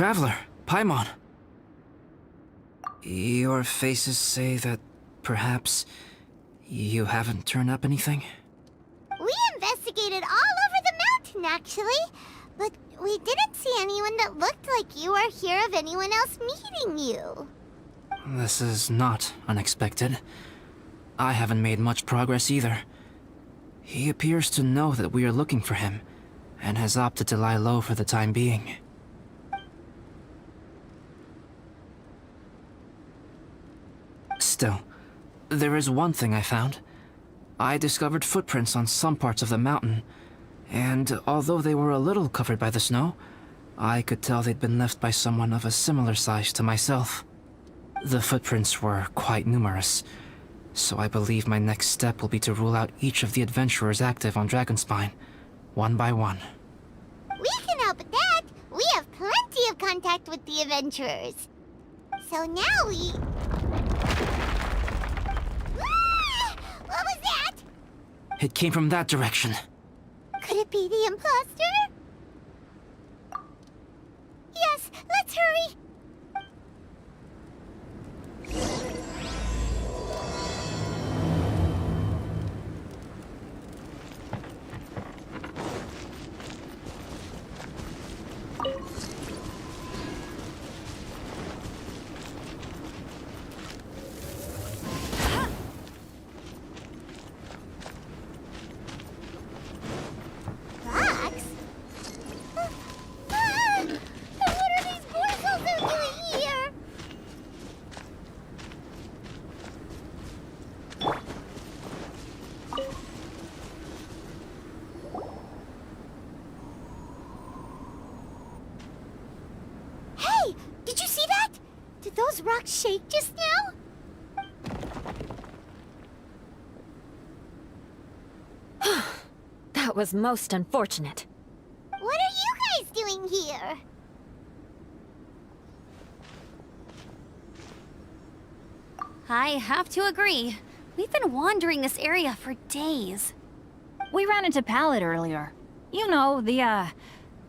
Traveler, Paimon. Your faces say that perhaps you haven't turned up anything? We investigated all over the mountain, actually. But we didn't see anyone that looked like you or hear of anyone else meeting you. This is not unexpected. I haven't made much progress either. He appears to know that we are looking for him, and has opted to lie low for the time being. Still, there is one thing I found. I discovered footprints on some parts of the mountain, and although they were a little covered by the snow, I could tell they'd been left by someone of a similar size to myself. The footprints were quite numerous, so I believe my next step will be to rule out each of the adventurers active on Dragonspine, one by one. We can help with that. We have plenty of contact with the adventurers. So now we... Ah! What was that? It came from that direction. Could it be the imposter? Yes, let's hurry. Fox? What are these morsels they're doing here? Hey! Did you see that? Did those rocks shake just now? That was most unfortunate. What are you guys doing here? I have to agree. We've been wandering this area for days. We ran into Pallet earlier. You know, the,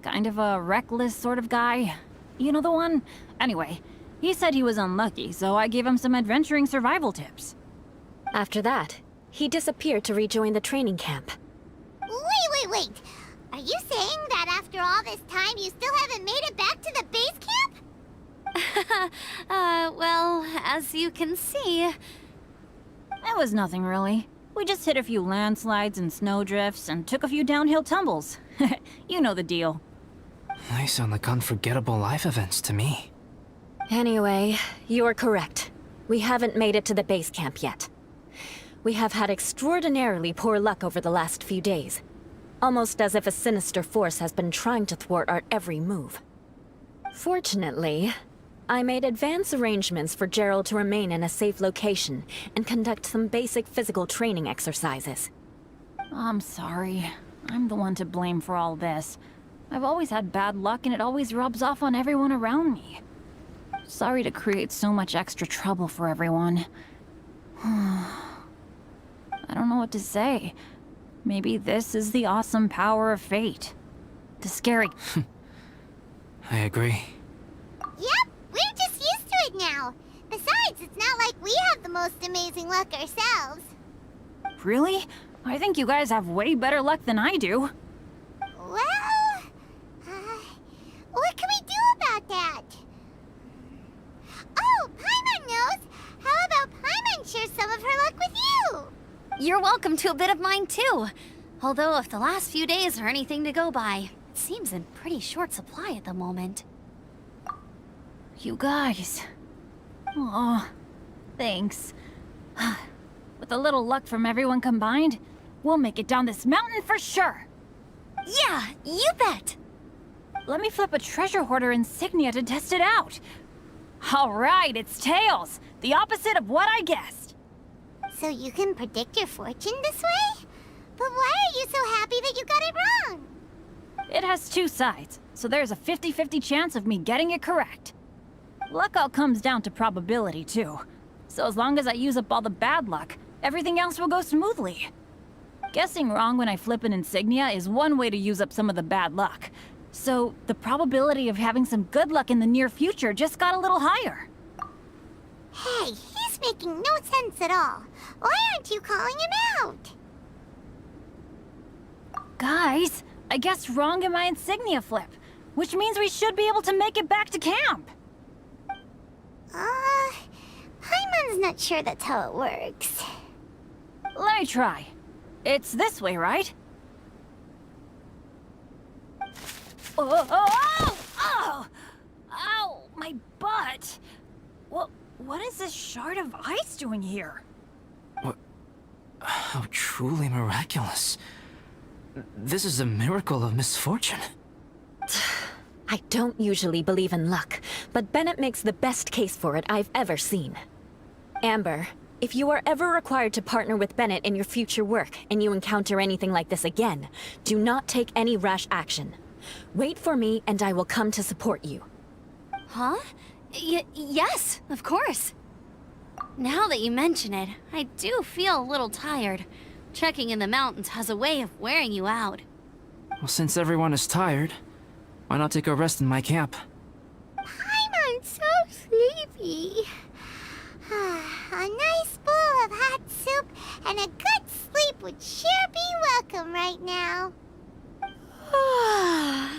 kind of a reckless sort of guy. You know the one? Anyway, he said he was unlucky, so I gave him some adventuring survival tips. After that, he disappeared to rejoin the training camp. Wait. Are you saying that after all this time you still haven't made it back to the base camp? Well, as you can see... It was nothing really. We just hit a few landslides and snowdrifts and took a few downhill tumbles. You know the deal. They sound like unforgettable life events to me. Anyway, you're correct. We haven't made it to the base camp yet. We have had extraordinarily poor luck over the last few days. Almost as if a sinister force has been trying to thwart our every move. Fortunately, I made advance arrangements for Gerald to remain in a safe location and conduct some basic physical training exercises. I'm sorry. I'm the one to blame for all this. I've always had bad luck and it always rubs off on everyone around me. Sorry to create so much extra trouble for everyone. I don't know what to say. Maybe this is the awesome power of fate. The scary... I agree. Yep, we're just used to it now. Besides, it's not like we have the most amazing luck ourselves. Really? I think you guys have way better luck than I do. Well, what can we do about that? Oh, Paimon knows! How about Paimon share some of her luck with you? You're welcome to a bit of mine too. Although if the last few days are anything to go by, it seems in pretty short supply at the moment. You guys. Aw, thanks. With a little luck from everyone combined, we'll make it down this mountain for sure. Yeah, you bet! Let me flip a treasure hoarder insignia to test it out. All right, it's tails. The opposite of what I guessed. So you can predict your fortune this way? But why are you so happy that you got it wrong? It has two sides, so there's a 50-50 chance of me getting it correct. Luck all comes down to probability, too. So as long as I use up all the bad luck, everything else will go smoothly. Guessing wrong when I flip an insignia is one way to use up some of the bad luck. So the probability of having some good luck in the near future just got a little higher. Hey, he's making no sense at all. Why aren't you calling him out? Guys, I guess wrong in my insignia flip, which means we should be able to make it back to camp. Paimon's not sure that's how it works. Let me try. It's this way, right? Oh! Ow! My butt! What is this shard of ice doing here? How truly miraculous. This is a miracle of misfortune. I don't usually believe in luck, but Bennett makes the best case for it I've ever seen. Amber, if you are ever required to partner with Bennett in your future work and you encounter anything like this again, do not take any rash action. Wait for me and I will come to support you. Huh? Yes, of course. Now that you mention it, I do feel a little tired. Trekking in the mountains has a way of wearing you out. Well, since everyone is tired, why not take a rest in my camp? Paimon's so sleepy. A nice bowl of hot soup and a good sleep would sure be welcome right now.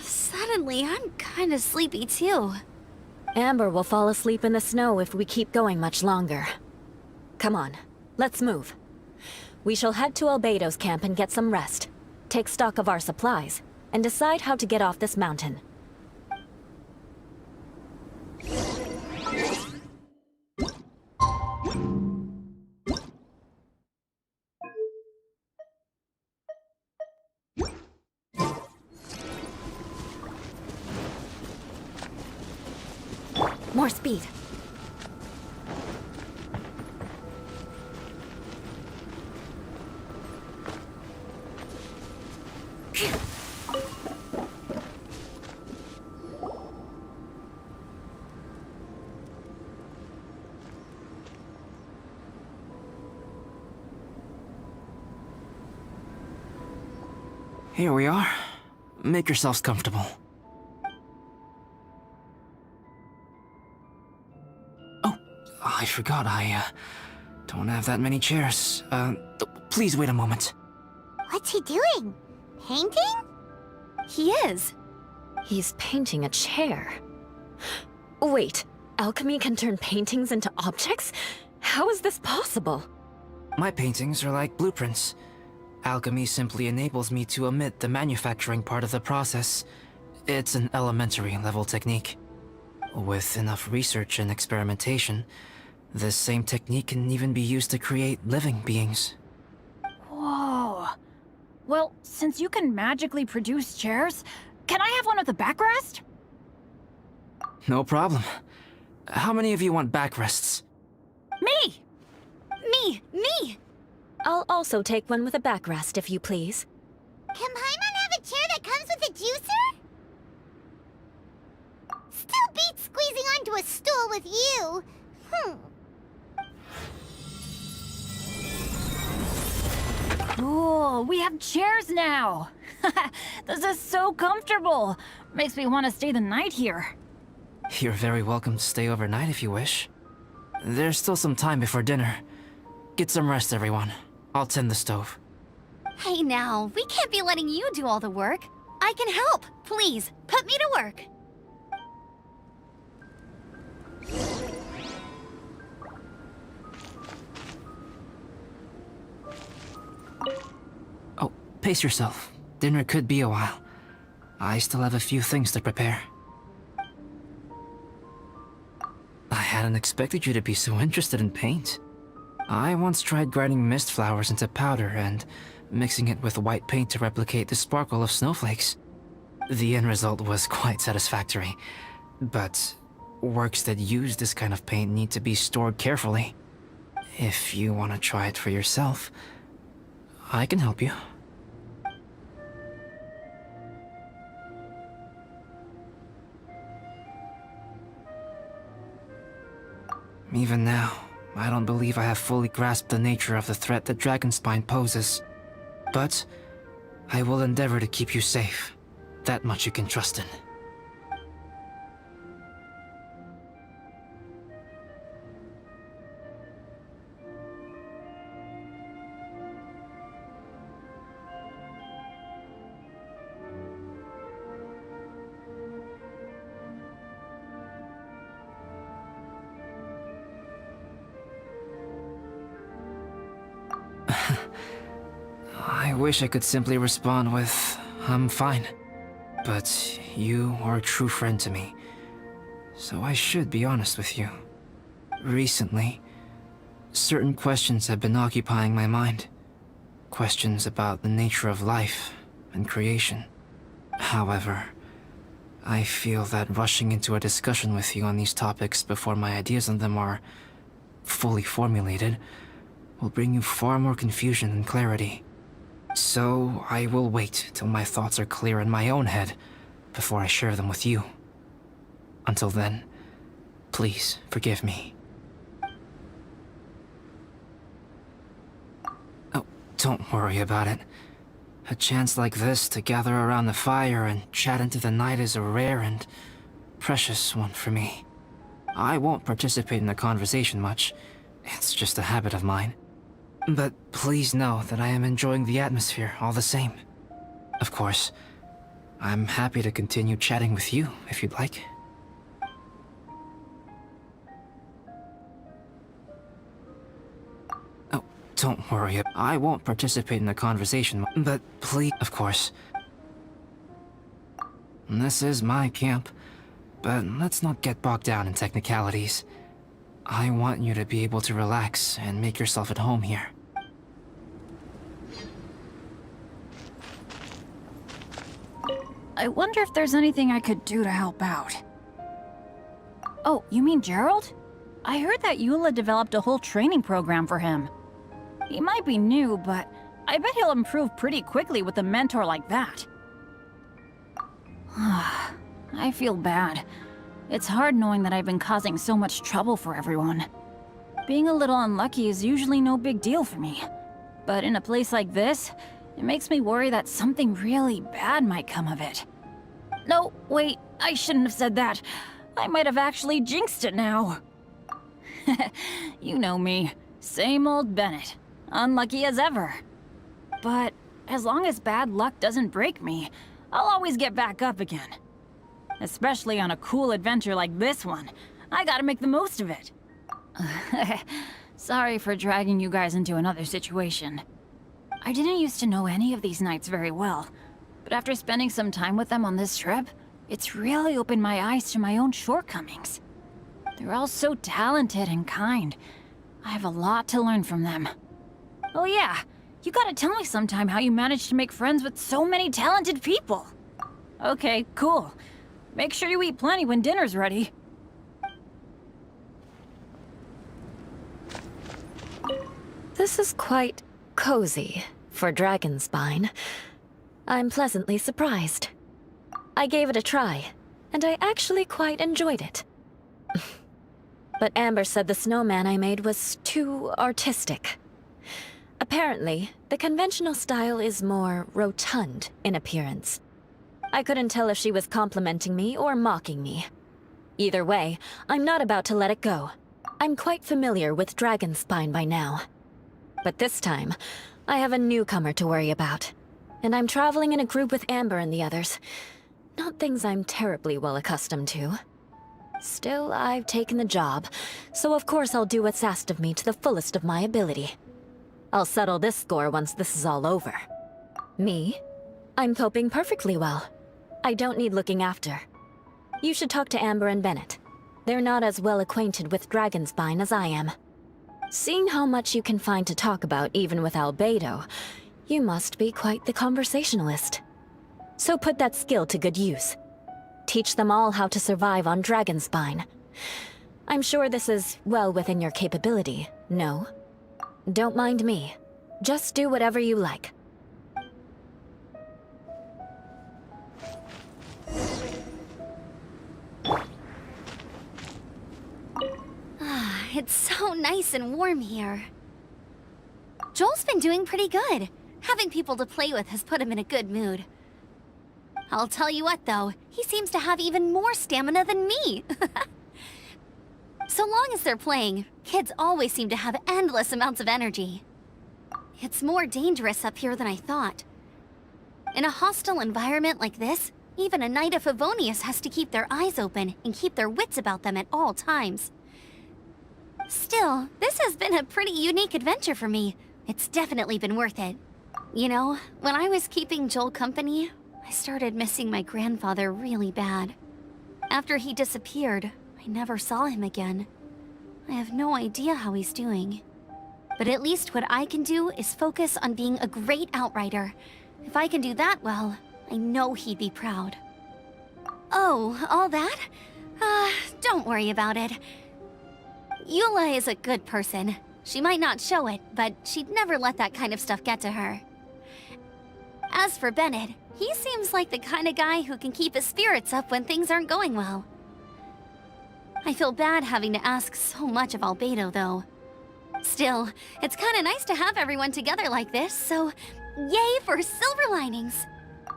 Suddenly, I'm kinda sleepy too. Amber will fall asleep in the snow if we keep going much longer. Come on, let's move. We shall head to Albedo's camp and get some rest, take stock of our supplies, and decide how to get off this mountain. More speed. Here we are. Make yourselves comfortable. Oh, I forgot I don't have that many chairs. Please wait a moment. What's he doing? Painting? He is. He's painting a chair. Wait, alchemy can turn paintings into objects? How is this possible? My paintings are like blueprints. Alchemy simply enables me to omit the manufacturing part of the process. It's an elementary level technique. With enough research and experimentation, this same technique can even be used to create living beings. Whoa. Well, since you can magically produce chairs, can I have one with a backrest? No problem. How many of you want backrests? Me! Me! I'll also take one with a backrest, if you please. Can Paimon have a chair that comes with a juicer? Still beats squeezing onto a stool with you. Cool, we have chairs now! This is so comfortable! Makes me want to stay the night here. You're very welcome to stay overnight if you wish. There's still some time before dinner. Get some rest, everyone. I'll tend the stove. Hey now, we can't be letting you do all the work. I can help. Please, put me to work. Oh, pace yourself. Dinner could be a while. I still have a few things to prepare. I hadn't expected you to be so interested in paint. I once tried grinding mist flowers into powder and mixing it with white paint to replicate the sparkle of snowflakes. The end result was quite satisfactory, but works that use this kind of paint need to be stored carefully. If you want to try it for yourself, I can help you. Even now, I don't believe I have fully grasped the nature of the threat that Dragonspine poses. But I will endeavor to keep you safe. That much you can trust in. I wish I could simply respond with, I'm fine. But you are a true friend to me, so I should be honest with you. Recently, certain questions have been occupying my mind. Questions about the nature of life and creation. However, I feel that rushing into a discussion with you on these topics before my ideas on them are fully formulated will bring you far more confusion than clarity. So I will wait till my thoughts are clear in my own head before I share them with you. Until then, please forgive me. Oh, don't worry about it. A chance like this to gather around the fire and chat into the night is a rare and precious one for me. I won't participate in the conversation much. It's just a habit of mine. But please know that I am enjoying the atmosphere all the same. Of course, I'm happy to continue chatting with you if you'd like. Oh, don't worry. I won't participate in the conversation, but please, of course. This is my camp, but let's not get bogged down in technicalities. I want you to be able to relax and make yourself at home here. I wonder if there's anything I could do to help out. Oh, you mean Gerald? I heard that Eula developed a whole training program for him. He might be new, but I bet he'll improve pretty quickly with a mentor like that. I feel bad. It's hard knowing that I've been causing so much trouble for everyone. Being a little unlucky is usually no big deal for me. But in a place like this, it makes me worry that something really bad might come of it. No, wait, I shouldn't have said that. I might have actually jinxed it now. You know me. Same old Bennett. Unlucky as ever. But as long as bad luck doesn't break me, I'll always get back up again. Especially on a cool adventure like this one. I gotta make the most of it. Sorry for dragging you guys into another situation. I didn't used to know any of these knights very well, but after spending some time with them on this trip, it's really opened my eyes to my own shortcomings. They're all so talented and kind. I have a lot to learn from them. Oh yeah, you gotta tell me sometime how you managed to make friends with so many talented people. Okay, cool. Make sure you eat plenty when dinner's ready. This is quite cozy for Dragonspine. I'm pleasantly surprised. I gave it a try, and I actually quite enjoyed it. But Amber said the snowman I made was too artistic. Apparently, the conventional style is more rotund in appearance. I couldn't tell if she was complimenting me or mocking me. Either way, I'm not about to let it go. I'm quite familiar with Dragonspine by now. But this time, I have a newcomer to worry about. And I'm traveling in a group with Amber and the others. Not things I'm terribly well accustomed to. Still, I've taken the job, so of course I'll do what's asked of me to the fullest of my ability. I'll settle this score once this is all over. Me? I'm coping perfectly well. I don't need looking after. You should talk to Amber and Bennett. They're not as well acquainted with Dragonspine as I am. Seeing how much you can find to talk about even with Albedo, you must be quite the conversationalist. So put that skill to good use. Teach them all how to survive on Dragonspine. I'm sure this is well within your capability, no? Don't mind me. Just do whatever you like. It's so nice and warm here. Joel's been doing pretty good. Having people to play with has put him in a good mood. I'll tell you what, though, he seems to have even more stamina than me. So long as they're playing, kids always seem to have endless amounts of energy. It's more dangerous up here than I thought. In a hostile environment like this, even a Knight of Favonius has to keep their eyes open and keep their wits about them at all times. Still, this has been a pretty unique adventure for me. It's definitely been worth it. You know, when I was keeping Joel company, I started missing my grandfather really bad. After he disappeared, I never saw him again. I have no idea how he's doing. But at least what I can do is focus on being a great outrider. If I can do that well, I know he'd be proud. Oh, all that? Don't worry about it. Eula is a good person. She might not show it, but she'd never let that kind of stuff get to her. As for Bennett, he seems like the kind of guy who can keep his spirits up when things aren't going well. I feel bad having to ask so much of Albedo, though. Still, it's kind of nice to have everyone together like this, so yay for silver linings!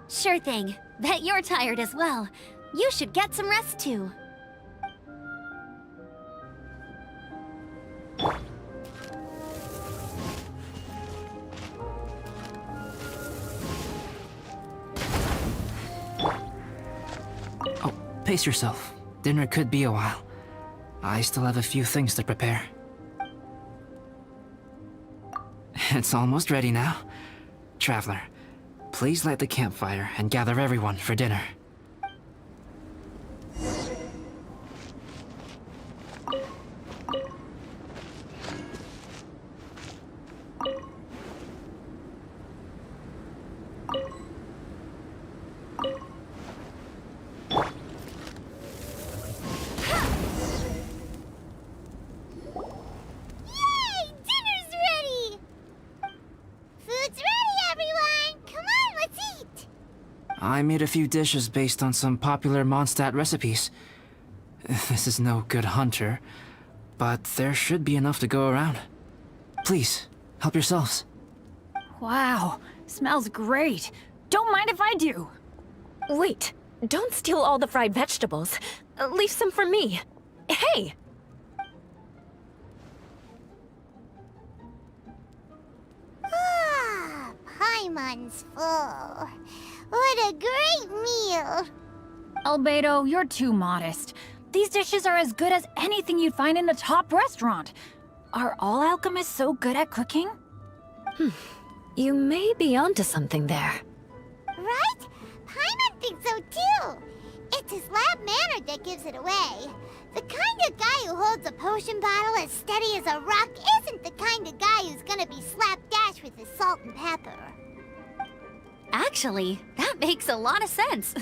Sure thing. Bet you're tired as well. You should get some rest, too. Oh, pace yourself. Dinner could be a while. I still have a few things to prepare. It's almost ready now. Traveler, please light the campfire and gather everyone for dinner. Yay! Dinner's ready! Food's ready, everyone! Come on, let's eat! I made a few dishes based on some popular Mondstadt recipes. This is no good hunter, but there should be enough to go around. Please, help yourselves. Wow, smells great. Don't mind if I do. Wait, don't steal all the fried vegetables. Leave some for me. Hey! Ah, Paimon's full. What a great meal! Albedo, you're too modest. These dishes are as good as anything you'd find in a top restaurant. Are all alchemists so good at cooking? You may be onto something there. Right? Paimon thinks so too. It's his lab manner that gives it away. The kind of guy who holds a potion bottle as steady as a rock isn't the kind of guy who's gonna be slapdash with his salt and pepper. Actually, that makes a lot of sense.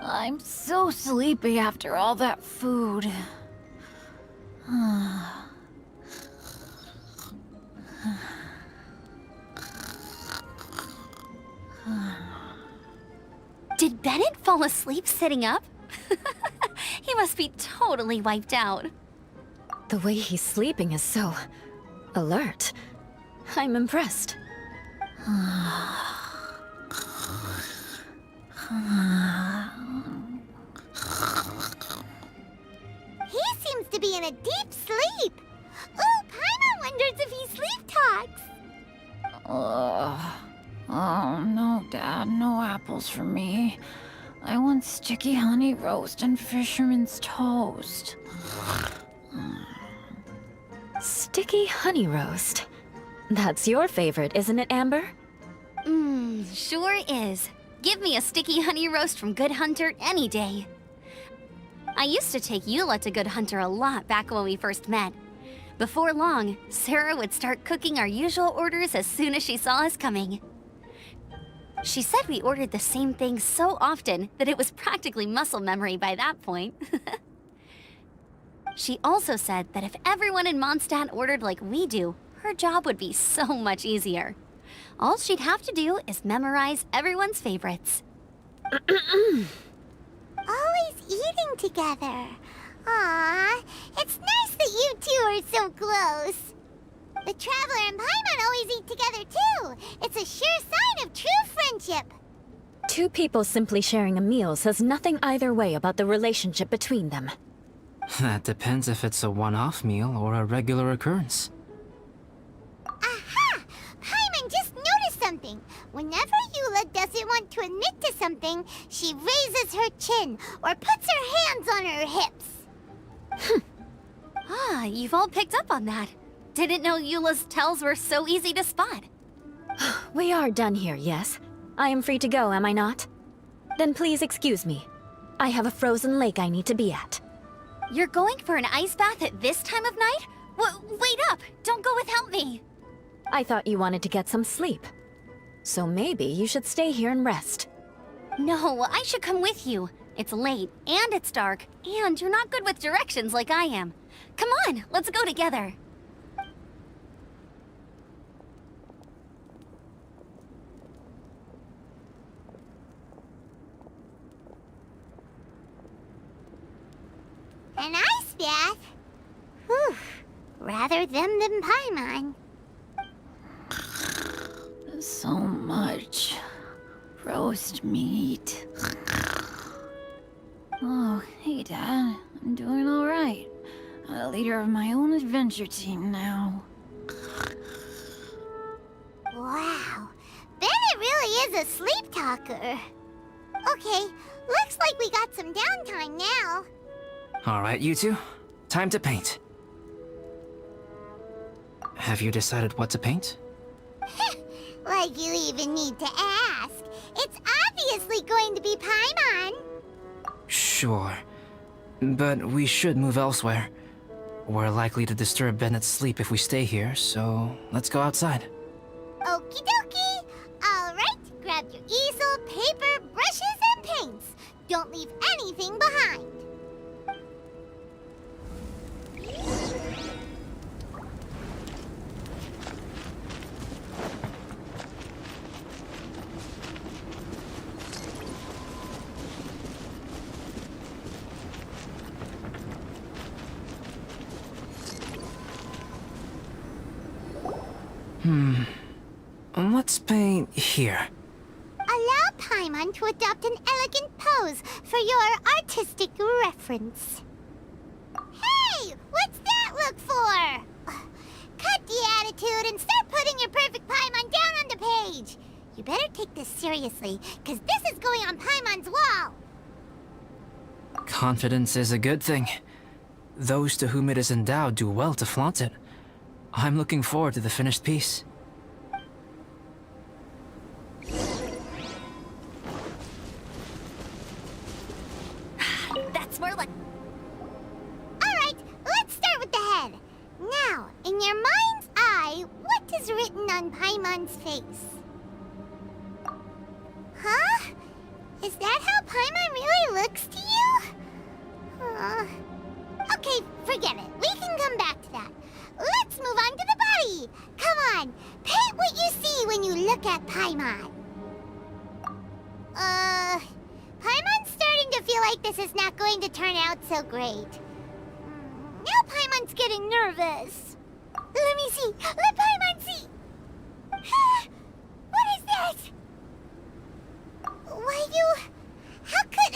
I'm so sleepy after all that food. Did Bennett fall asleep sitting up? He must be totally wiped out. The way he's sleeping is so alert. I'm impressed. He seems to be in a deep sleep. Ooh, Paimon wonders if he sleep talks. Oh, no, Dad, no apples for me. I want sticky honey roast and fisherman's toast. Sticky honey roast. That's your favorite, isn't it, Amber? Sure is. Give me a sticky honey roast from Good Hunter any day. I used to take Eula to Good Hunter a lot back when we first met. Before long, Sarah would start cooking our usual orders as soon as she saw us coming. She said we ordered the same thing so often that it was practically muscle memory by that point. She also said that if everyone in Mondstadt ordered like we do, her job would be so much easier. All she'd have to do is memorize everyone's favorites. Always eating together. Aw, it's nice that you two are so close. The Traveler and Paimon always eat together too. It's a sure sign of true friendship. Two people simply sharing a meal says nothing either way about the relationship between them. That depends if it's a one-off meal or a regular occurrence. Aha! Paimon just noticed something. Whenever Eula doesn't want to admit to something, she raises her chin or puts her hands on her hips. Ah, you've all picked up on that. Didn't know Eula's tells were so easy to spot. We are done here, yes? I am free to go, am I not? Then please excuse me. I have a frozen lake I need to be at. You're going for an ice bath at this time of night? Wait up! Don't go without me! I thought you wanted to get some sleep. So maybe you should stay here and rest. No, I should come with you. It's late, and it's dark, and you're not good with directions like I am. Come on, let's go together. An ice bath? Whew. Rather them than Paimon. So much roast meat. Oh, hey, Dad. I'm doing all right. I'm a leader of my own adventure team now. Wow. Bennett really is a sleep talker. Okay, looks like we got some downtime now. Alright, you two. Time to paint. Have you decided what to paint? Like you even need to ask. It's obviously going to be Paimon. Sure. But we should move elsewhere. We're likely to disturb Bennett's sleep if we stay here, so let's go outside. Okie dokie. Alright, grab your easel, paper, brushes, and paints. Don't leave anything behind. Let's paint here. Allow Paimon to adopt an elegant pose for your artistic reference. Hey! What's that look for? Cut the attitude and start putting your perfect Paimon down on the page. You better take this seriously, because this is going on Paimon's wall. Confidence is a good thing. Those to whom it is endowed do well to flaunt it. I'm looking forward to the finished piece. That's more like... Alright, let's start with the head. Now, in your mind's eye, what is written on Paimon's face? Huh? Is that how Paimon really looks to you? Okay, forget it. We can come back to that. Let's move on to the body. Come on, paint what you see when you look at Paimon. Paimon's starting to feel like this is not going to turn out so great. Now Paimon's getting nervous. Let me see. Let Paimon see. What is that? Why you... How could...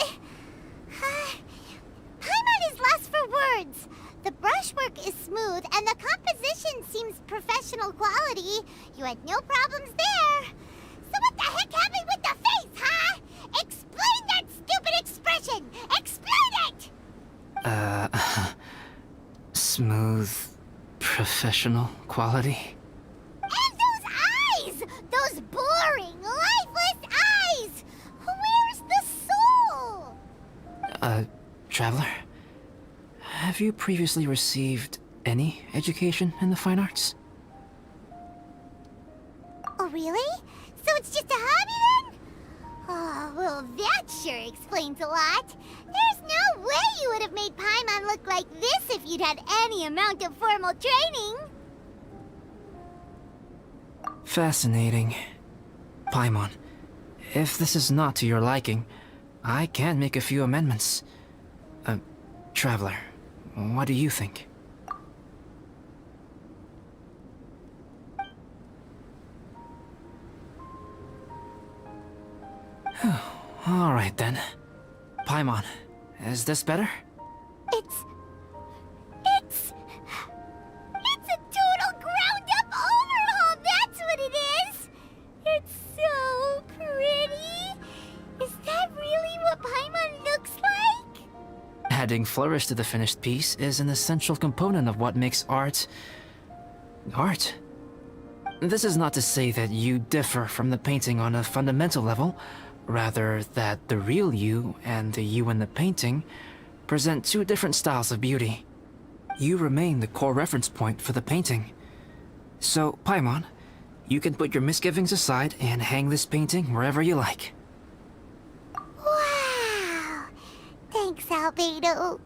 Paimon is lost for words. The brushwork is smooth and the composition seems professional quality. You had no problems there. So what the heck happened with the face, huh? Explain that stupid expression! Explain it! Smooth, professional quality. And those eyes! Those boring, lifeless eyes! Where's the soul? Traveler? Have you previously received any education in the fine arts? Oh, really? So it's just a hobby then? Oh, well, that sure explains a lot. There's no way you would have made Paimon look like this if you'd had any amount of formal training. Fascinating. Paimon, if this is not to your liking, I can make a few amendments. Traveler, What do you think? Alright then. Paimon, is this better? It's a total ground-up overhaul, that's what it is! It's so pretty! Is that really what Paimon looks like? Adding flourish to the finished piece is an essential component of what makes art... art. This is not to say that you differ from the painting on a fundamental level, rather that the real you and the you in the painting present two different styles of beauty. You remain the core reference point for the painting. So, Paimon, you can put your misgivings aside and hang this painting wherever you like. Wow! Thanks, Albedo.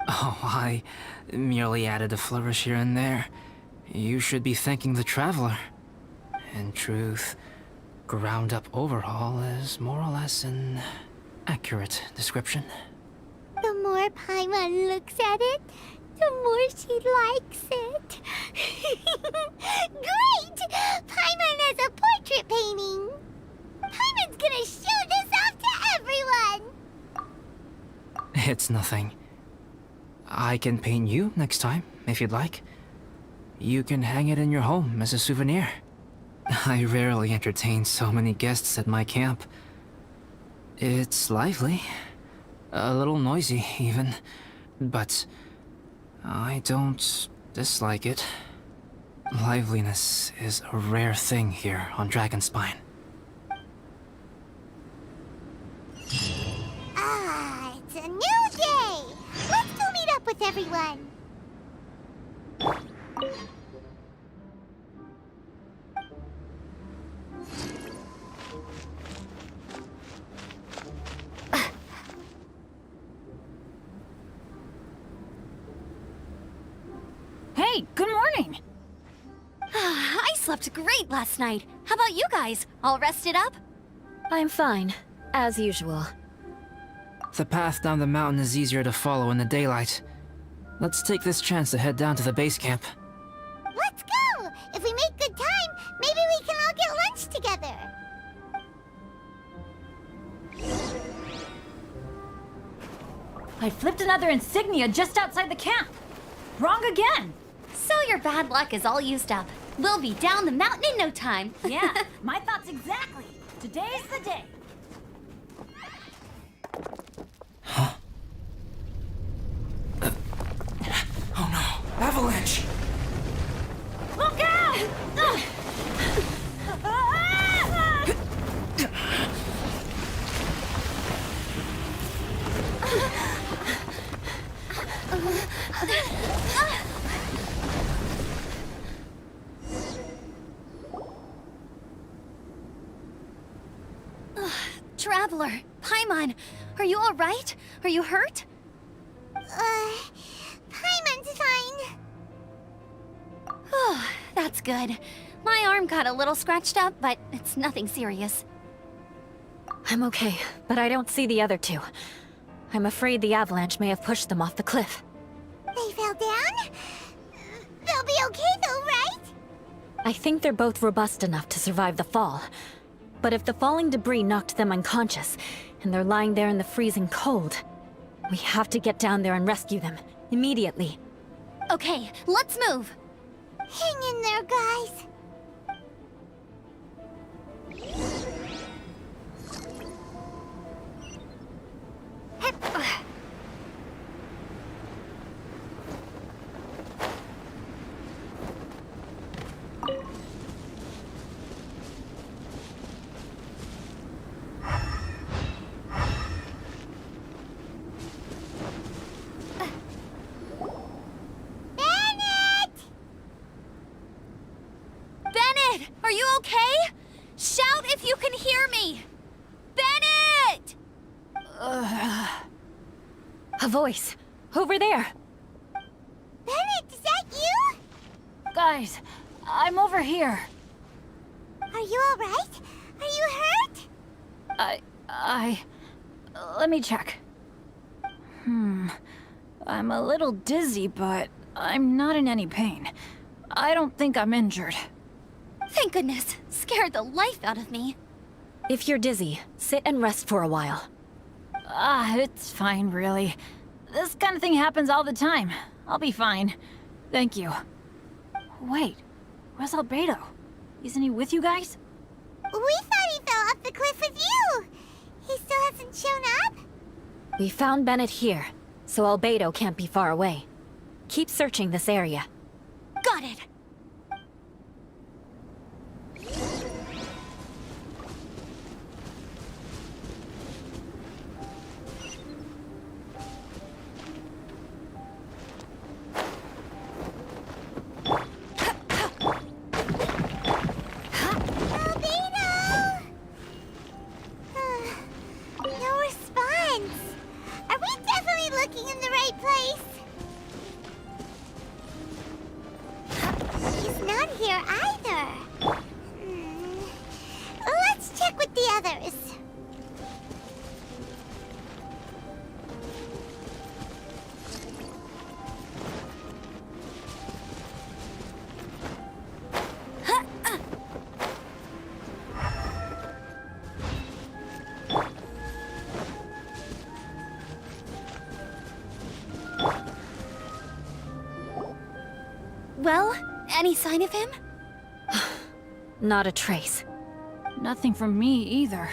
Oh, I merely added a flourish here and there. You should be thanking the Traveler. In truth, ground-up overhaul is more or less an accurate description. The more Paimon looks at it, the more she likes it. Great! Paimon has a portrait painting! Paimon's gonna show this off to everyone! It's nothing. I can paint you next time, if you'd like. You can hang it in your home as a souvenir. I rarely entertain so many guests at my camp. It's lively. A little noisy, even. But I don't dislike it. Liveliness is a rare thing here on Dragonspine. Ah, it's a new day! Let's go meet up with everyone! Hey, good morning! I slept great last night. How about you guys? All rested up? I'm fine, as usual. The path down the mountain is easier to follow in the daylight. Let's take this chance to head down to the base camp. Let's go! If we make good time, maybe we can all get lunch together! I flipped another insignia just outside the camp. Wrong again. So your bad luck is all used up. We'll be down the mountain in no time. Yeah, my thoughts exactly. Today's the day. Oh no! Avalanche! Look out! Traveler, Paimon, are you all right? Are you hurt? Paimon's fine. Oh, that's good. My arm got a little scratched up, but it's nothing serious. I'm okay, but I don't see the other two. I'm afraid the avalanche may have pushed them off the cliff. They fell down? They'll be okay though, right? I think they're both robust enough to survive the fall. But if the falling debris knocked them unconscious, and they're lying there in the freezing cold, we have to get down there and rescue them, immediately. Okay, let's move. Hang in there, guys. Bennett! Bennett, are you okay? Shout if you can hear me. Bennett! A voice! Over there! Bennett, is that you? Guys, I'm over here. Are you alright? Are you hurt? Let me check. I'm a little dizzy, but I'm not in any pain. I don't think I'm injured. Thank goodness. Scared the life out of me. If you're dizzy, sit and rest for a while. It's fine, really. This kind of thing happens all the time. I'll be fine. Thank you. Wait, where's Albedo? Isn't he with you guys? We thought he fell off the cliff with you. He still hasn't shown up? We found Bennett here, so Albedo can't be far away. Keep searching this area. Got it. No response. Are we definitely looking in the right place? He's not here either. Let's check with the others. Well, any sign of him? Not a trace. Nothing from me either.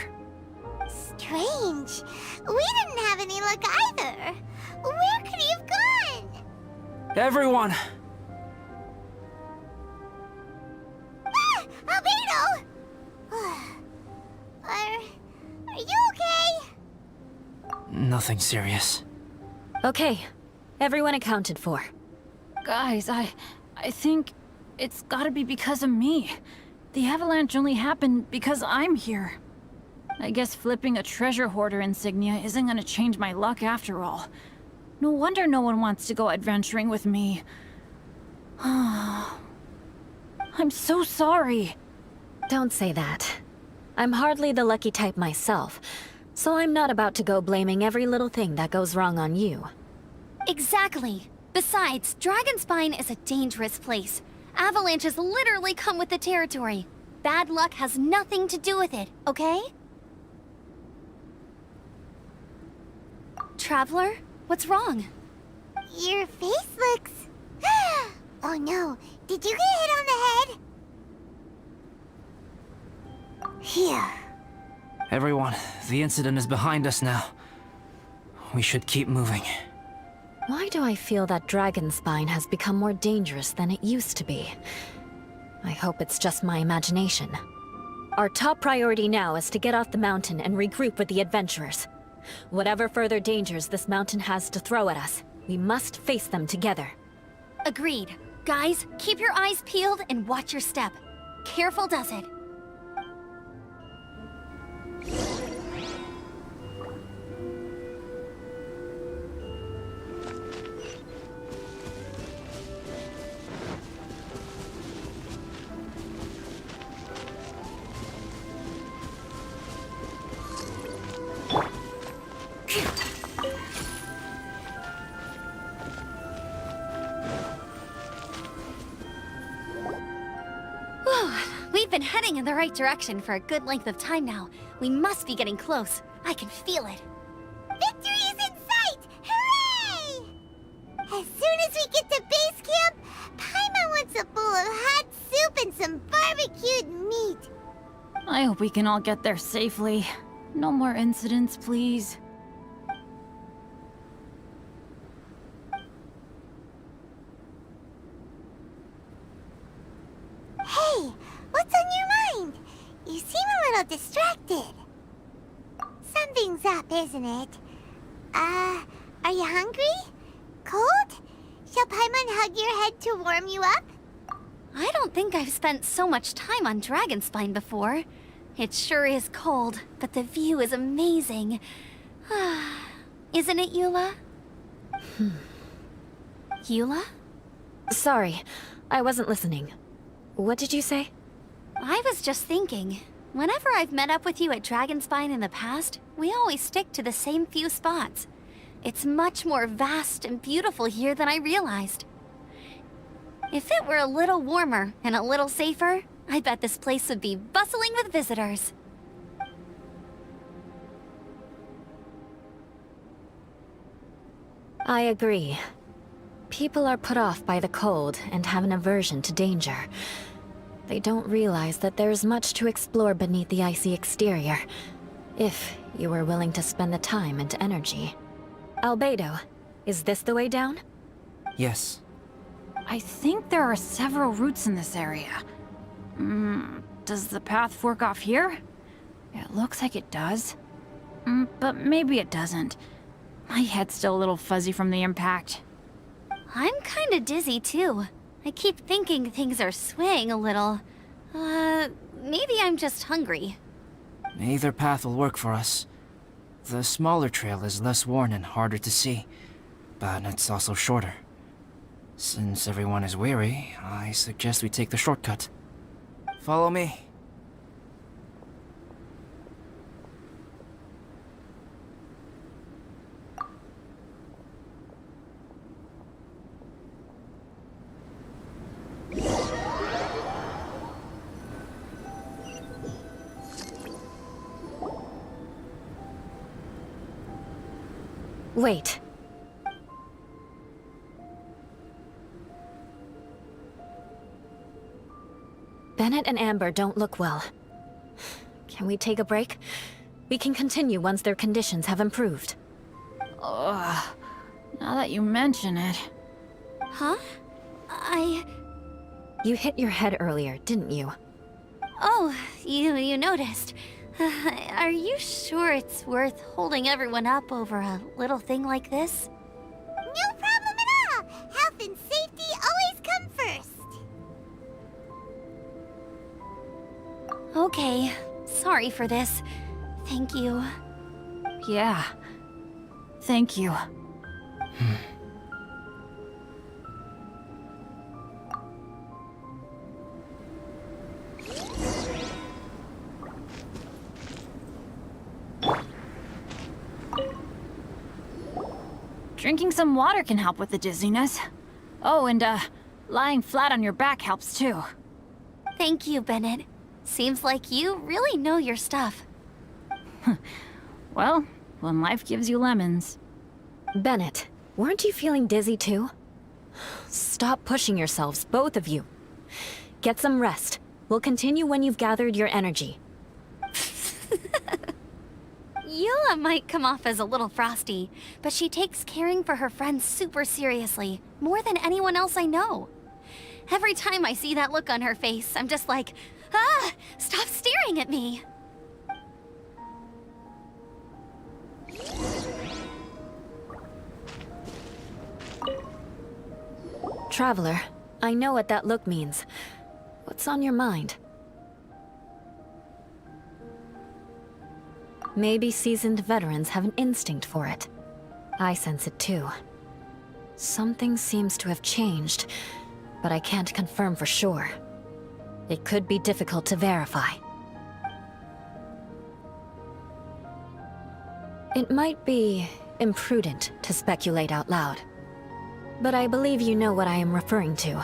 Strange. We didn't have any luck either. Where could he have gone? Everyone! Ah! Albedo! Are you okay? Nothing serious. Okay, everyone accounted for. Guys, I think it's gotta be because of me. The avalanche only happened because I'm here. I guess flipping a treasure hoarder insignia isn't gonna change my luck after all. No wonder no one wants to go adventuring with me. I'm so sorry. Don't say that. I'm hardly the lucky type myself, so I'm not about to go blaming every little thing that goes wrong on you. Exactly. Besides, Dragonspine is a dangerous place. Avalanches literally come with the territory. Bad luck has nothing to do with it, okay? Traveler, what's wrong? Your face looks... Oh no, did you get hit on the head? Here. Everyone, the incident is behind us now. We should keep moving. Why do I feel that Dragonspine has become more dangerous than it used to be? I hope it's just my imagination. Our top priority now is to get off the mountain and regroup with the adventurers. Whatever further dangers this mountain has to throw at us, we must face them together. Agreed. Guys, keep your eyes peeled and watch your step. Careful does it. We've been heading in the right direction for a good length of time now. We must be getting close. I can feel it. Victory is in sight! Hooray! As soon as we get to base camp, Paimon wants a bowl of hot soup and some barbecued meat. I hope we can all get there safely. No more incidents, please. Hey, what's on your mind? You seem a little distracted. Something's up, isn't it? Are you hungry? Cold? Shall Paimon hug your head to warm you up? I don't think I've spent so much time on Dragonspine before. It sure is cold, but the view is amazing. Isn't it, Eula? Eula? Sorry, I wasn't listening. What did you say? I was just thinking. Whenever I've met up with you at Dragonspine in the past, we always stick to the same few spots. It's much more vast and beautiful here than I realized. If it were a little warmer and a little safer, I bet this place would be bustling with visitors. I agree. People are put off by the cold and have an aversion to danger. They don't realize that there's much to explore beneath the icy exterior, if you were willing to spend the time and energy. Albedo, is this the way down? Yes. I think there are several routes in this area. Does the path fork off here? It looks like it does. But maybe it doesn't. My head's still a little fuzzy from the impact. I'm kinda dizzy too. I keep thinking things are swaying a little. Maybe I'm just hungry. Either path will work for us. The smaller trail is less worn and harder to see, but it's also shorter. Since everyone is weary, I suggest we take the shortcut. Follow me. Wait. Bennett and Amber don't look well. Can we take a break? We can continue once their conditions have improved. Ugh. Now that you mention it. Huh? You hit your head earlier, didn't you? Oh, you noticed. Are you sure it's worth holding everyone up over a little thing like this? No problem at all! Health and safety always come first! Okay, sorry for this. Thank you. Yeah. Thank you. Drinking some water can help with the dizziness. Oh, and lying flat on your back helps too. Thank you, Bennett. Seems like you really know your stuff. Well, when life gives you lemons. Bennett, weren't you feeling dizzy too? Stop pushing yourselves, both of you. Get some rest. We'll continue when you've gathered your energy. Eula might come off as a little frosty, but she takes caring for her friends super seriously, more than anyone else I know. Every time I see that look on her face, I'm just like, ah, stop staring at me. Traveler, I know what that look means. What's on your mind? Maybe seasoned veterans have an instinct for it. I sense it too. Something seems to have changed, but I can't confirm for sure. It could be difficult to verify. It might be imprudent to speculate out loud, but I believe you know what I am referring to.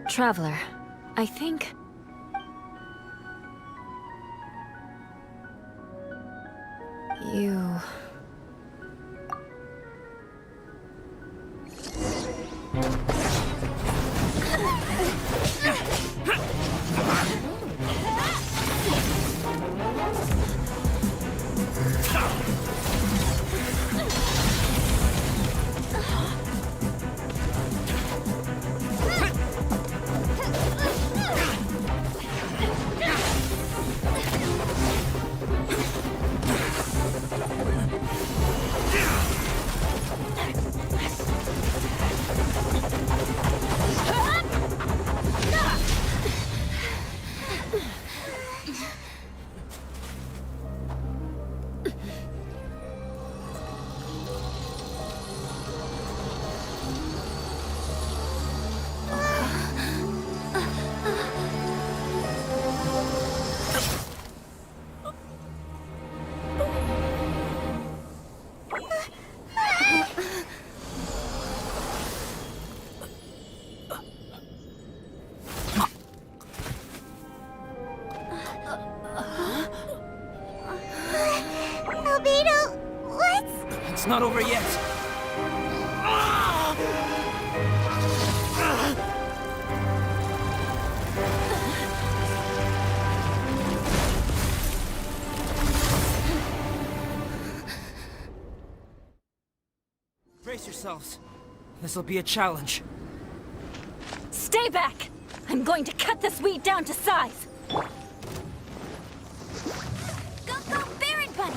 Traveler, I think... you... not over yet. Brace yourselves. This'll be a challenge. Stay back! I'm going to cut this weed down to size! Go, go, Baron Bunny!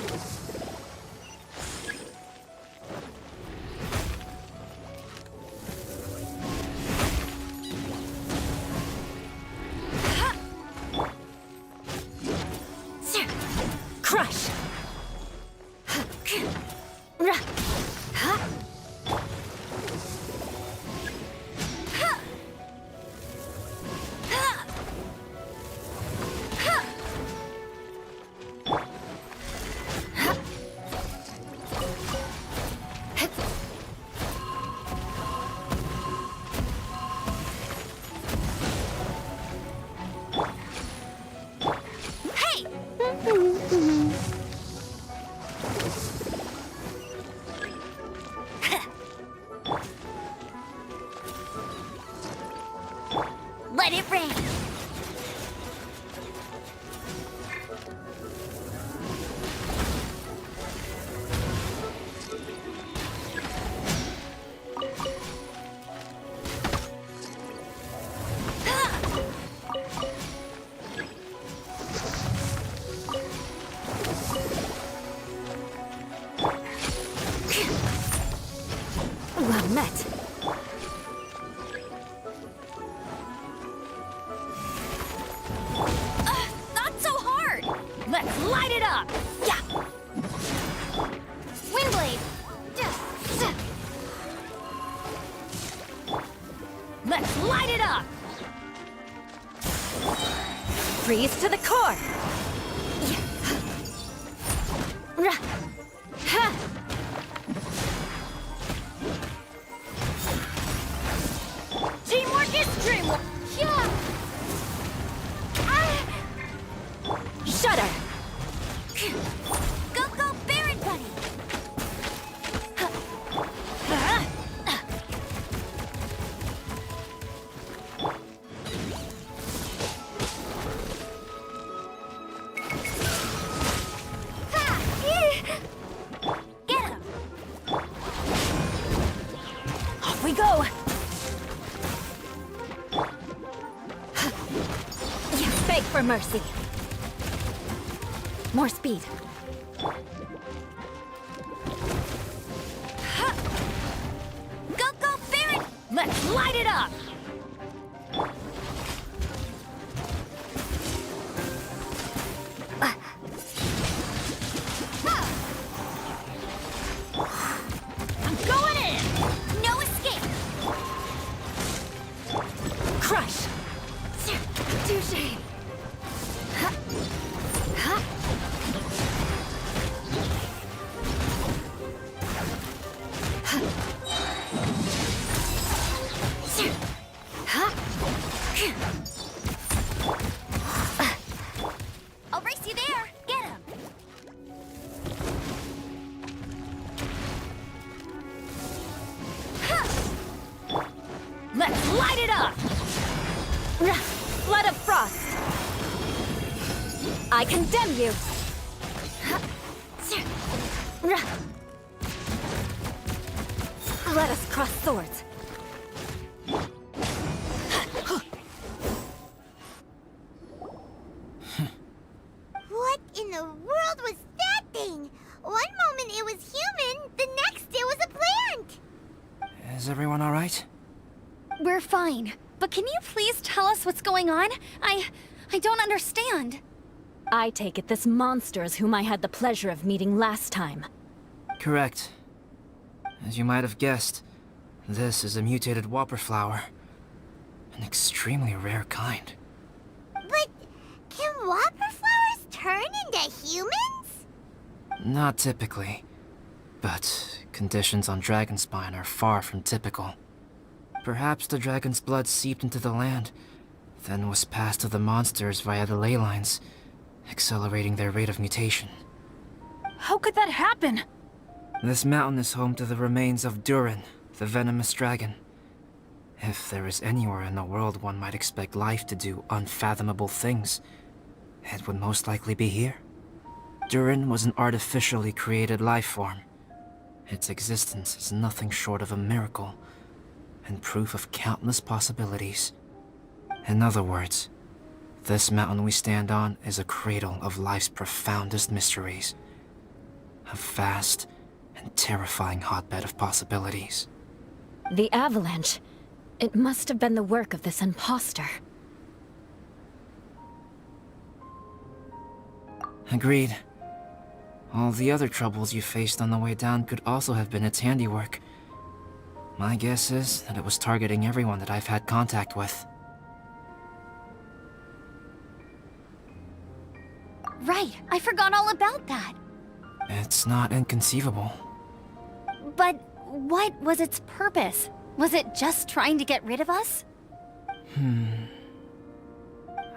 Crush! Let it rain! Well met. Not so hard! Let's light it up! Yeah! Windblade! Let's light it up! Freeze to the core! Teamwork is dreamwork! Yeah! Shudder! Go, go, Baron Bunny! Get him! Off we go! Beg for mercy. More speed. Go, go, Baron! Let's light it up! I'm going in! No escape! Crush! Touché! I'll race you there! Get him! Let's light it up! Flood of frost! I condemn you! Let us cross swords. What in the world was that thing? One moment it was human, the next it was a plant! Is everyone alright? We're fine. But can you please tell us what's going on? I don't understand. I take it this monster is whom I had the pleasure of meeting last time. Correct. As you might have guessed, this is a mutated whopper flower. An extremely rare kind. But can whopper flowers turn into humans? Not typically. But conditions on Dragonspine are far from typical. Perhaps the dragon's blood seeped into the land, then was passed to the monsters via the ley lines, accelerating their rate of mutation. How could that happen? This mountain is home to the remains of Durin, the venomous dragon. If there is anywhere in the world one might expect life to do unfathomable things, it would most likely be here. Durin was an artificially created life form. Its existence is nothing short of a miracle, and proof of countless possibilities. In other words, this mountain we stand on is a cradle of life's profoundest mysteries. A vast and terrifying hotbed of possibilities. The avalanche. It must have been the work of this imposter. Agreed. All the other troubles you faced on the way down could also have been its handiwork. My guess is that it was targeting everyone that I've had contact with. Right, I forgot all about that. It's not inconceivable. But what was its purpose? Was it just trying to get rid of us?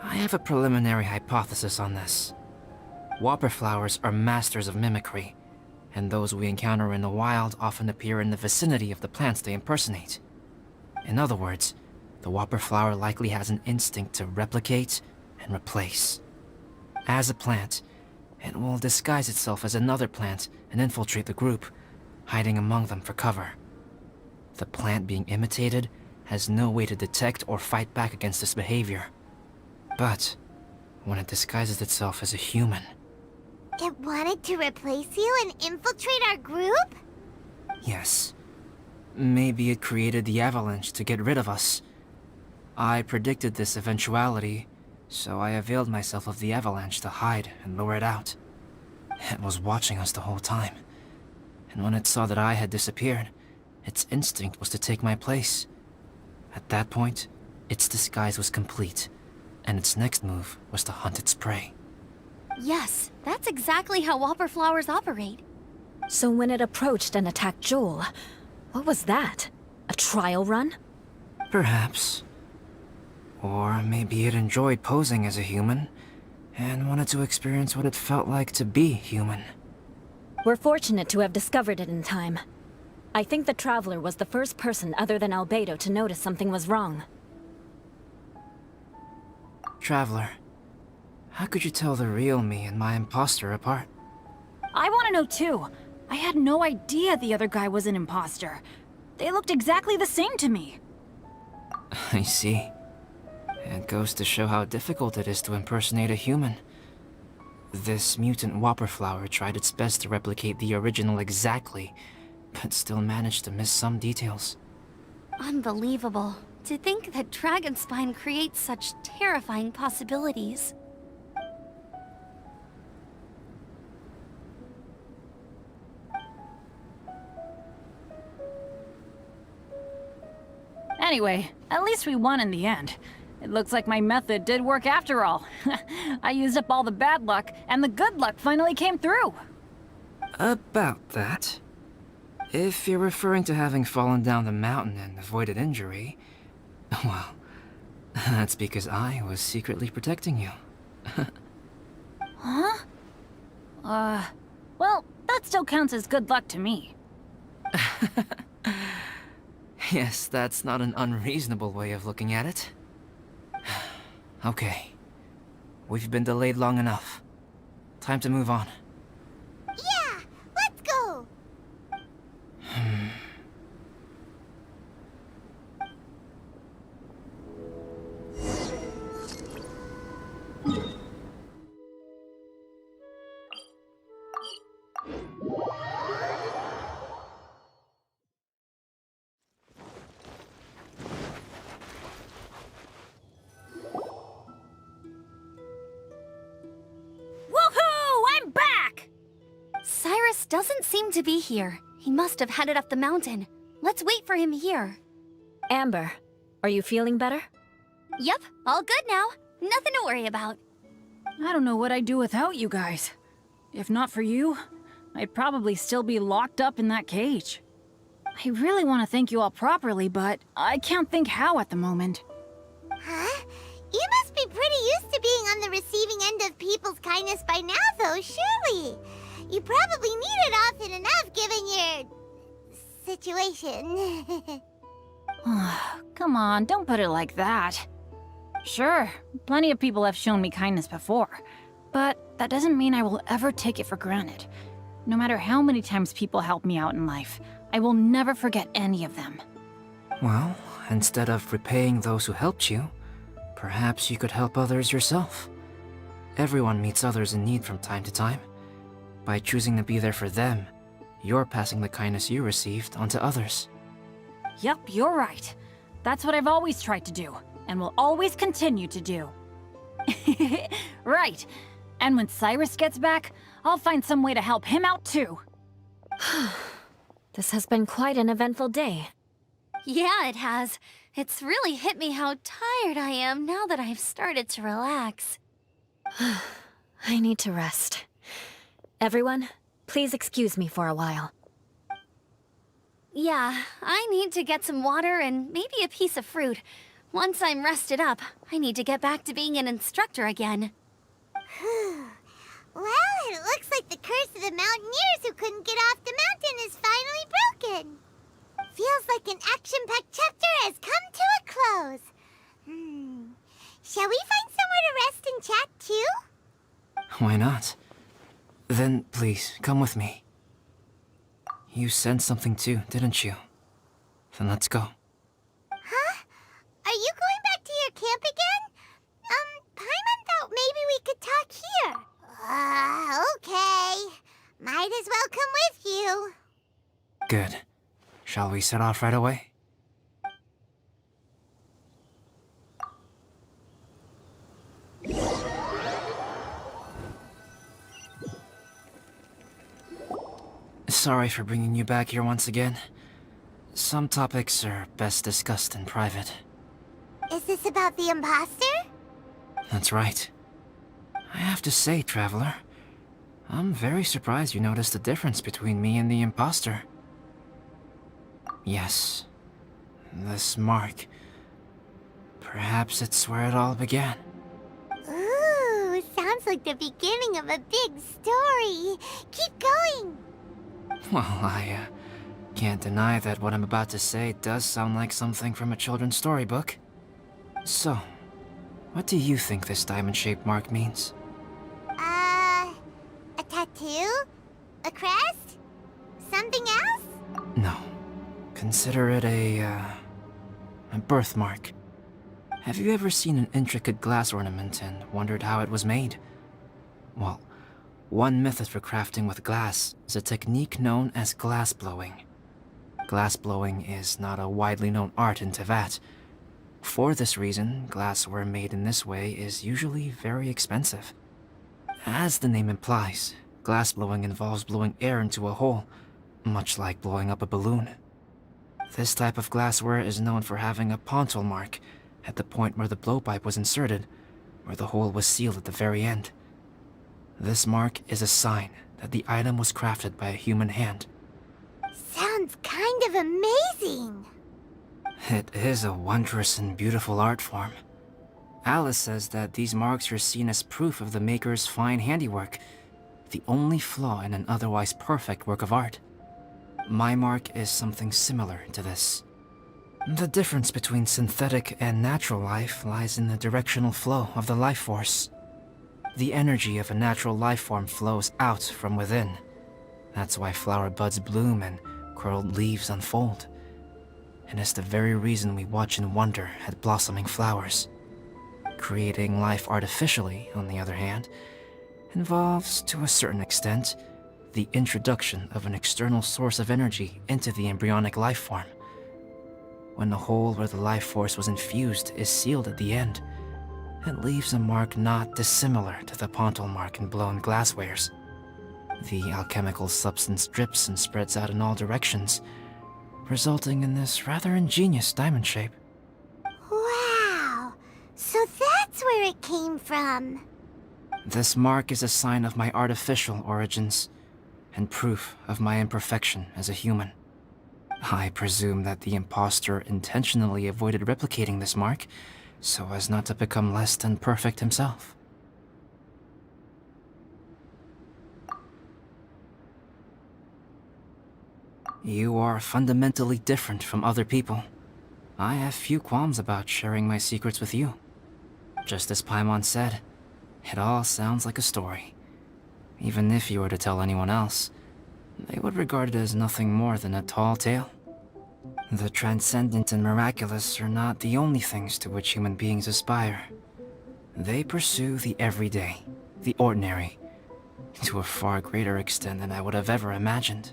I have a preliminary hypothesis on this. Whopper flowers are masters of mimicry, and those we encounter in the wild often appear in the vicinity of the plants they impersonate. In other words, the whopper flower likely has an instinct to replicate and replace. As a plant, it will disguise itself as another plant and infiltrate the group, hiding among them for cover. The plant being imitated has no way to detect or fight back against this behavior. But when it disguises itself as a human... It wanted to replace you and infiltrate our group? Yes. Maybe it created the avalanche to get rid of us. I predicted this eventuality, so I availed myself of the avalanche to hide and lure it out. It was watching us the whole time, and when it saw that I had disappeared, its instinct was to take my place. At that point, its disguise was complete, and its next move was to hunt its prey. Yes, that's exactly how whopper flowers operate. So when it approached and attacked Joel, what was that? A trial run? Perhaps. Or maybe it enjoyed posing as a human, and wanted to experience what it felt like to be human. We're fortunate to have discovered it in time. I think the Traveler was the first person other than Albedo to notice something was wrong. Traveler, how could you tell the real me and my imposter apart? I want to know too. I had no idea the other guy was an imposter. They looked exactly the same to me. I see. It goes to show how difficult it is to impersonate a human. This mutant whopper flower tried its best to replicate the original exactly, but still managed to miss some details. Unbelievable. To think that Dragonspine creates such terrifying possibilities. Anyway, at least we won in the end. It looks like my method did work after all. I used up all the bad luck, and the good luck finally came through. About that. If you're referring to having fallen down the mountain and avoided injury, well, that's because I was secretly protecting you. Huh? Well, that still counts as good luck to me. Yes, that's not an unreasonable way of looking at it. Okay. We've been delayed long enough. Time to move on. Yeah, let's go! Woohoo! I'm back! Cyrus doesn't seem to be here. He must have headed up the mountain. Let's wait for him here. Amber, are you feeling better? Yep, all good now. Nothing to worry about. I don't know what I'd do without you guys. If not for you, I'd probably still be locked up in that cage. I really want to thank you all properly, but I can't think how at the moment. Huh? You must be pretty used to being on the receiving end of people's kindness by now, though, surely. You probably need it often enough given your situation. Come on, don't put it like that. Sure, plenty of people have shown me kindness before, but that doesn't mean I will ever take it for granted. No matter how many times people help me out in life, I will never forget any of them. Well, instead of repaying those who helped you, perhaps you could help others yourself. Everyone meets others in need from time to time. By choosing to be there for them, you're passing the kindness you received onto others. Yep, you're right. That's what I've always tried to do, and will always continue to do. Right. And when Cyrus gets back, I'll find some way to help him out too. This has been quite an eventful day. Yeah, it has. It's really hit me how tired I am now that I've started to relax. I need to rest. Everyone, please excuse me for a while. Yeah, I need to get some water and maybe a piece of fruit. Once I'm rested up, I need to get back to being an instructor again. Well, it looks like the curse of the mountaineers who couldn't get off the mountain is finally broken. Feels like an action-packed chapter has come to a close. Shall we find somewhere to rest and chat too? Why not? Then please, come with me. You sensed something too, didn't you? Then let's go. Huh? Are you going back to your camp again? Paimon thought maybe we could talk here. Okay. Might as well come with you. Good. Shall we set off right away? Sorry for bringing you back here once again. Some topics are best discussed in private. Is this about the imposter? That's right. I have to say, Traveler, I'm very surprised you noticed the difference between me and the imposter. Yes, this mark. Perhaps it's where it all began. Ooh, sounds like the beginning of a big story. Keep going. Well, I can't deny that what I'm about to say does sound like something from a children's storybook. So, what do you think this diamond-shaped mark means? A tattoo? A crest? Something else? No. Consider it a birthmark. Have you ever seen an intricate glass ornament and wondered how it was made? Well, one method for crafting with glass is a technique known as glass blowing. Glass blowing is not a widely known art in Teyvat. For this reason, glassware made in this way is usually very expensive. As the name implies, glass blowing involves blowing air into a hole, much like blowing up a balloon. This type of glassware is known for having a pontal mark at the point where the blowpipe was inserted, where the hole was sealed at the very end. This mark is a sign that the item was crafted by a human hand. Sounds kind of amazing. It is a wondrous and beautiful art form. Alice says that these marks are seen as proof of the maker's fine handiwork, the only flaw in an otherwise perfect work of art. My mark is something similar to this. The difference between synthetic and natural life lies in the directional flow of the life force. The energy of a natural life form flows out from within. That's why flower buds bloom and curled leaves unfold. And it's the very reason we watch and wonder at blossoming flowers. Creating life artificially, on the other hand, involves, to a certain extent, the introduction of an external source of energy into the embryonic life form. When the hole where the life force was infused is sealed at the end, it leaves a mark not dissimilar to the pontal mark in blown glasswares. The alchemical substance drips and spreads out in all directions, resulting in this rather ingenious diamond shape. Wow, so that's where it came from. This mark is a sign of my artificial origins, and proof of my imperfection as a human. I presume that the impostor intentionally avoided replicating this mark, so as not to become less than perfect himself. You are fundamentally different from other people. I have few qualms about sharing my secrets with you. Just as Paimon said, it all sounds like a story. Even if you were to tell anyone else, they would regard it as nothing more than a tall tale. The transcendent and miraculous are not the only things to which human beings aspire. They pursue the everyday, the ordinary, to a far greater extent than I would have ever imagined.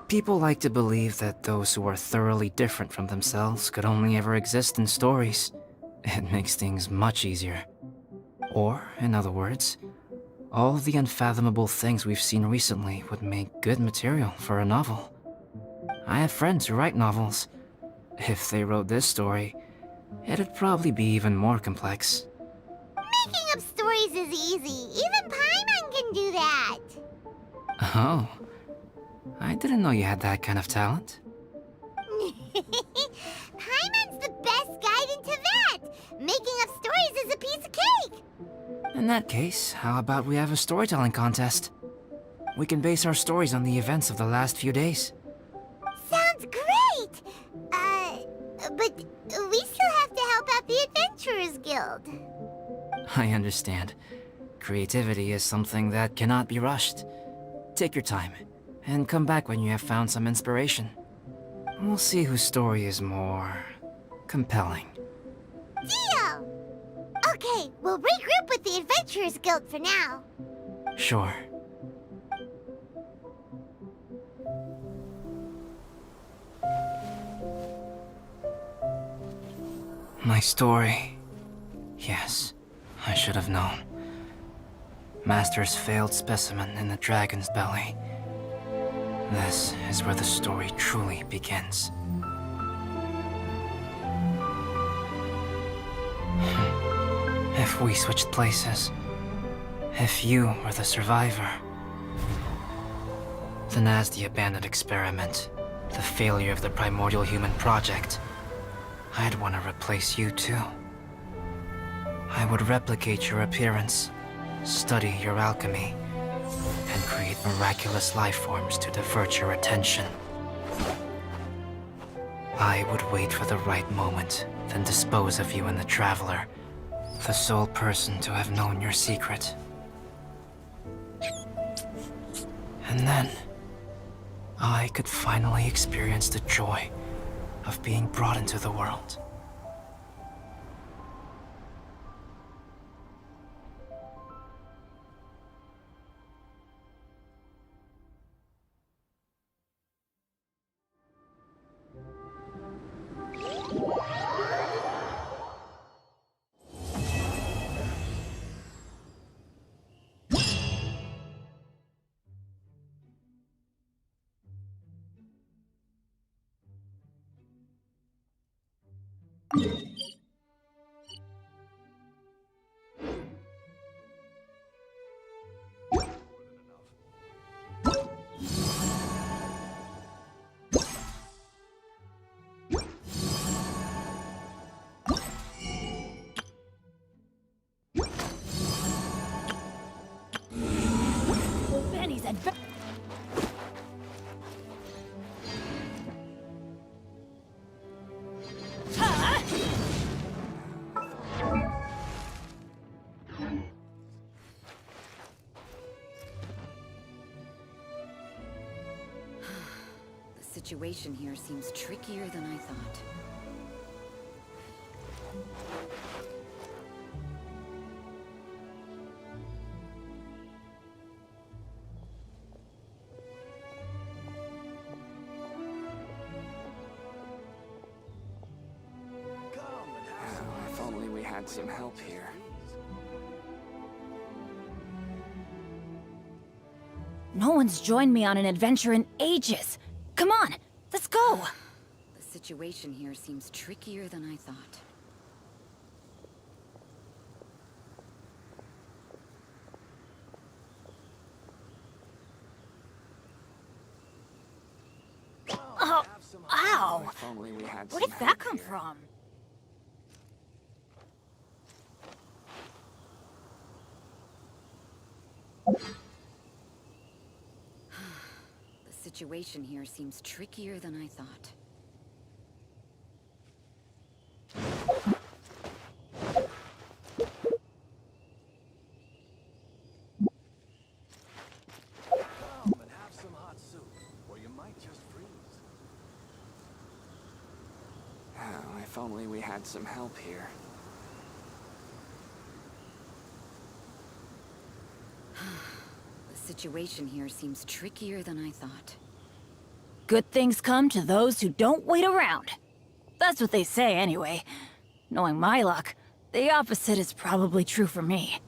People like to believe that those who are thoroughly different from themselves could only ever exist in stories. It makes things much easier. Or, in other words, all the unfathomable things we've seen recently would make good material for a novel. I have friends who write novels. If they wrote this story, it'd probably be even more complex. Making up stories is easy. Even Paimon can do that. Oh, I didn't know you had that kind of talent. Paimon's the best guide in Tibet. Making up stories is a piece of cake. In that case, how about we have a storytelling contest? We can base our stories on the events of the last few days. Sounds great. But we still have to help out the Adventurers Guild. I understand. Creativity is something that cannot be rushed. Take your time, and come back when you have found some inspiration. We'll see whose story is more compelling. Deal! Okay, we'll regroup with the Adventurers Guild for now. Sure. My story. Yes, I should have known. Master's failed specimen in the dragon's belly. This is where the story truly begins. If we switched places, if you were the survivor, then as the abandoned experiment, the failure of the primordial human project, I'd want to replace you too. I would replicate your appearance, study your alchemy, and create miraculous life forms to divert your attention. I would wait for the right moment, then dispose of you in the Traveler, the sole person to have known your secret. And then, I could finally experience the joy of being brought into the world. Benny's adventure. The situation here seems trickier than I thought. If only we had some help here. No one's joined me on an adventure in ages. Come on, let's go. The situation here seems trickier than I thought. Oh, ow! If only we had Where some did that help come here. from? The situation here seems trickier than I thought. Come and have some hot soup, or you might just freeze. Oh, if only we had some help here. The situation here seems trickier than I thought. Good things come to those who don't wait around. That's what they say anyway. Knowing my luck, the opposite is probably true for me.